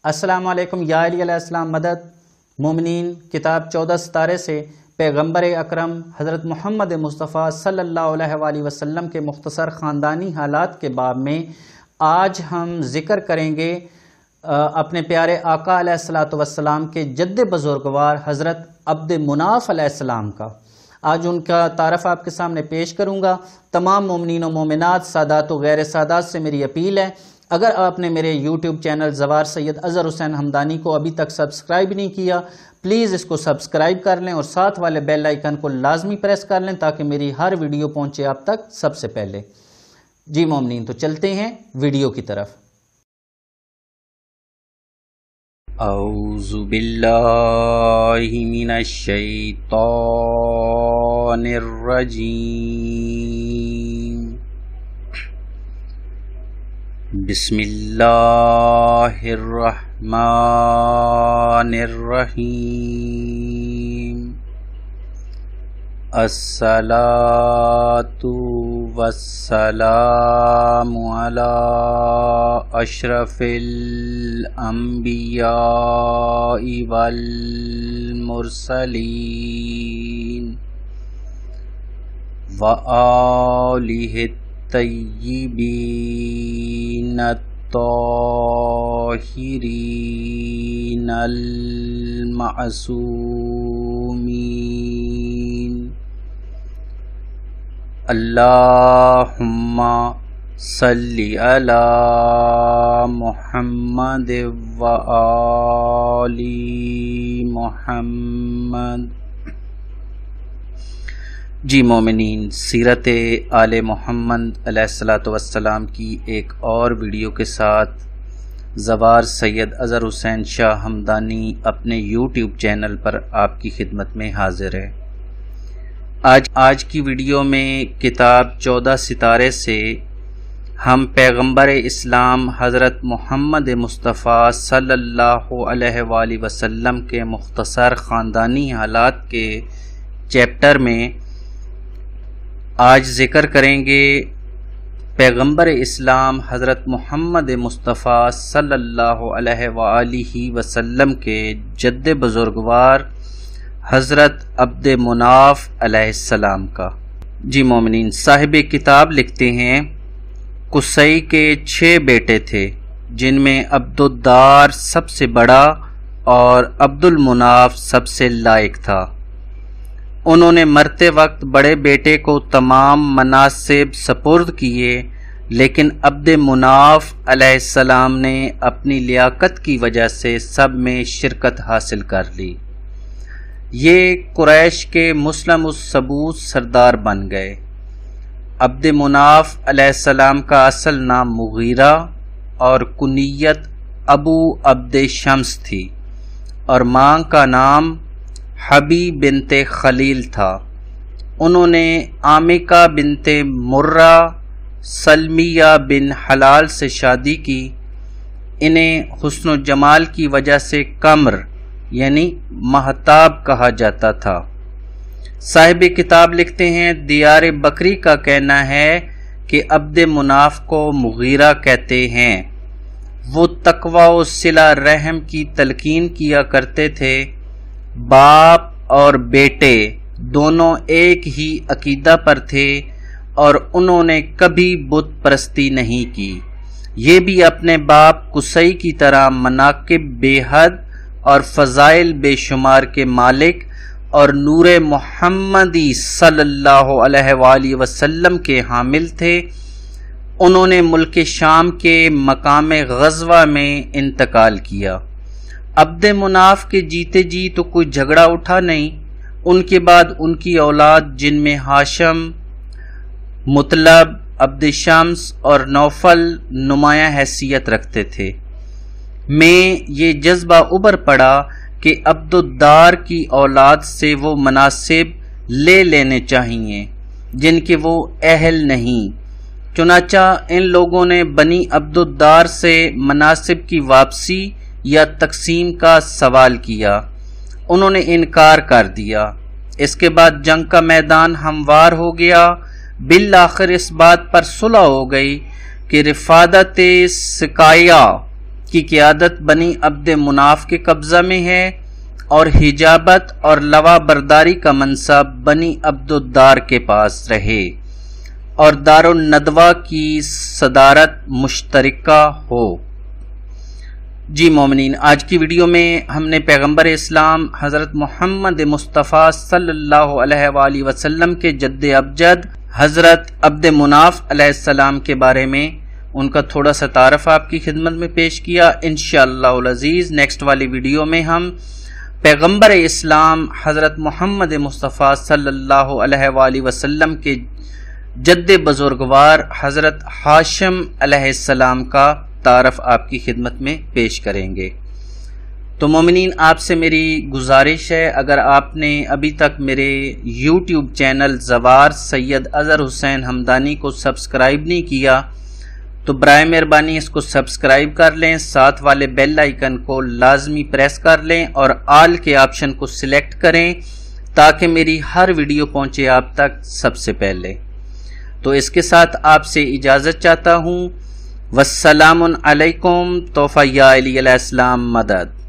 السلام علیکم یا علی علیہ السلام مدد مومنین کتاب 14 ستارے سے پیغمبر اکرم حضرت محمد مصطفیٰ صلی اللہ علیہ وآلہ وسلم کے مختصر خاندانی حالات کے باب میں آج ہم ذکر کریں گے اپنے پیارے آقا علیہ الصلوۃ والسلام کے جد بزرگوار حضرت عبد مناف علیہ السلام کا۔ آج ان کا تعارف آپ کے سامنے پیش کروں گا۔ تمام مومنین و مومنات، سادات و غیر سادات سے میری اپیل ہے، اگر آپ نے میرے یوٹیوب چینل زوار سید اظہر حسین ہمدانی کو ابھی تک سبسکرائب نہیں کیا، پلیز اس کو سبسکرائب کر لیں اور ساتھ والے بیل آئیکن کو لازمی پریس کر لیں تاکہ میری ہر ویڈیو پہنچے آپ تک سب سے پہلے۔ جی مومنین، تو چلتے ہیں ویڈیو کی طرف۔ اعوذ باللہ من الشیطان الرجیم، بسم اللہ الرحمن الرحیم، الصلاۃ والسلام علی اشرف الانبیاء والمرسلین وآلہ الطیبین الطاہرین المعصومین، اللہم صلی علی محمد وآل محمد۔ جی مومنین، سیرت آل محمد علیہ الصلوۃ والسلام کی ایک اور ویڈیو کے ساتھ زوار سید اظہر حسین شاہ ہمدانی اپنے یوٹیوب چینل پر آپ کی خدمت میں حاضر ہے۔ آج کی ویڈیو میں کتاب 14 ستارے سے ہم پیغمبر اسلام حضرت محمد مصطفیٰ صلی اللہ علیہ وآلہ وسلم کے مختصر خاندانی حالات کے چیپٹر میں آج ذکر کریں گے پیغمبر اسلام حضرت محمد مصطفیٰ صلی اللہ علیہ وآلہ وسلم کے جد بزرگوار حضرت عبد مناف علیہ السلام کا۔ جی مومنین، صاحب کتاب لکھتے ہیں قصی کے 6 بیٹے تھے، جن میں عبد الدار سب سے بڑا اور عبد المناف سب سے لائق تھا۔ انہوں نے مرتے وقت بڑے بیٹے کو تمام مناصب سپرد کیے، لیکن عبد مناف علیہ السلام نے اپنی لیاقت کی وجہ سے سب میں شرکت حاصل کر لی۔ یہ قریش کے مسلم السبوت سردار بن گئے۔ عبد مناف علیہ السلام کا اصل نام مغیرہ اور کنیت ابو عبد شمس تھی، اور ماں کا نام حبی بنت خلیل تھا۔ انہوں نے عامقہ بنت مرہ سلمیہ بن حلال سے شادی کی۔ انہیں حسن و جمال کی وجہ سے قمر یعنی مہتاب کہا جاتا تھا۔ صاحب کتاب لکھتے ہیں دیار بکری کا کہنا ہے کہ عبد مناف کو مغیرہ کہتے ہیں۔ وہ تقوی و صلہ رحم کی تلقین کیا کرتے تھے۔ باپ اور بیٹے دونوں ایک ہی عقیدہ پر تھے اور انہوں نے کبھی بت پرستی نہیں کی۔ یہ بھی اپنے باپ قصی کی طرح مناقب بے حد اور فضائل بے شمار کے مالک اور نور محمدی صلی اللہ علیہ وآلہ وسلم کے حامل تھے۔ انہوں نے ملک شام کے مقام غزوہ میں انتقال کیا۔ عبد مناف کے جیتے جی تو کوئی جھگڑا اٹھا نہیں۔ ان کے بعد ان کی اولاد، جن میں ہاشم، مطلب، عبد شمس اور نوفل نمایاں حیثیت رکھتے تھے، میں یہ جذبہ ابھر پڑا کہ عبد الدار کی اولاد سے وہ مناصب لے لینے چاہیے جن کے وہ اہل نہیں۔ چنانچہ ان لوگوں نے بنی عبد الدار سے مناصب کی واپسی یا تقسیم کا سوال کیا۔ انہوں نے انکار کر دیا۔ اس کے بعد جنگ کا میدان ہموار ہو گیا۔ بالآخر اس بات پر صلح ہو گئی کہ رفادت سقائیہ کی قیادت بنی عبد مناف کے قبضہ میں ہے اور حجابت اور لوا برداری کا منصب بنی عبد الدار کے پاس رہے اور دار الندوہ کی صدارت مشترکہ ہو۔ جی مومنین، آج کی ویڈیو میں ہم نے پیغمبر اسلام حضرت محمد مصطفیٰ صلی اللہ علیہ وآلہ وسلم کے جد ابجد حضرت عبد مناف علیہ السلام کے بارے میں ان کا تھوڑا سا تعارف آپ کی خدمت میں پیش کیا۔ انشاءاللہ العزیز نیکسٹ والی ویڈیو میں ہم پیغمبر اسلام حضرت محمد مصطفیٰ صلی اللہ علیہ وآلہ وسلم کے جد بزرگوار حضرت ہاشم علیہ السلام کا تعارف آپ کی خدمت میں پیش کریں گے۔ تو مومنین، آپ سے میری گزارش ہے، اگر آپ نے ابھی تک میرے یوٹیوب چینل زوار سید اظہر حسین ہمدانی کو سبسکرائب نہیں کیا تو برائے مہربانی اس کو سبسکرائب کر لیں، ساتھ والے بیل آئیکن کو لازمی پریس کر لیں اور آل کے آپشن کو سلیکٹ کریں تاکہ میری ہر ویڈیو پہنچے آپ تک سب سے پہلے۔ تو اس کے ساتھ آپ سے اجازت چاہتا ہوں۔ والسلام علیکم، توفیٰ یا علی علیہ السلام مدد۔